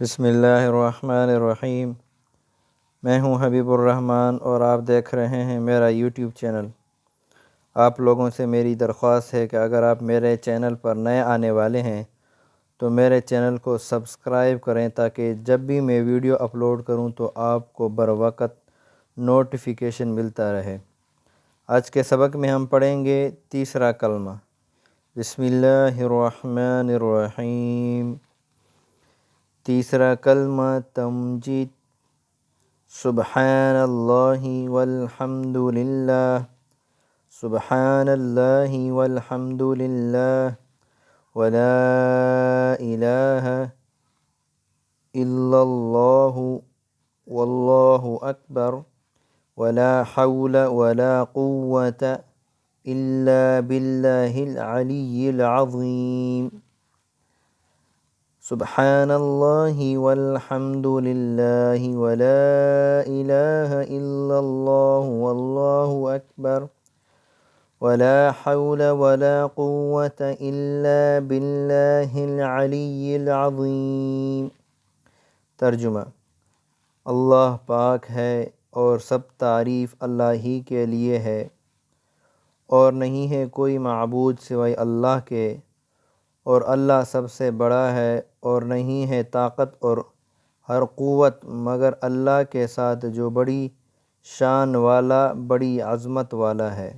بسم اللہ الرحمن الرحیم۔ میں ہوں حبیب الرحمن اور آپ دیکھ رہے ہیں میرا یوٹیوب چینل۔ آپ لوگوں سے میری درخواست ہے کہ اگر آپ میرے چینل پر نئے آنے والے ہیں تو میرے چینل کو سبسکرائب کریں تاکہ جب بھی میں ویڈیو اپلوڈ کروں تو آپ کو بروقت نوٹیفیکیشن ملتا رہے۔ آج کے سبق میں ہم پڑھیں گے تیسرا کلمہ۔ بسم اللہ الرحمن الرحیم۔ تیسرا کلمہ تمجید۔ سبحان اللہ والحمد للہ، سبحان اللہ والحمد للہ، ولا الہ الا اللہ واللہ اکبر، ولا حول ولا قوة الا باللہ العلی العظیم۔ سبحان اللہ والحمد للہ، ولا الہ الا اللہ واللہ اکبر، ولا حول ولا قوة الا باللہ العلی العظیم۔ ترجمہ: اللہ پاک ہے اور سب تعریف اللہ ہی کے لیے ہے، اور نہیں ہے کوئی معبود سوائے اللہ کے، اور اللہ سب سے بڑا ہے، اور نہیں ہے طاقت اور ہر قوت مگر اللہ کے ساتھ جو بڑی شان والا، بڑی عظمت والا ہے۔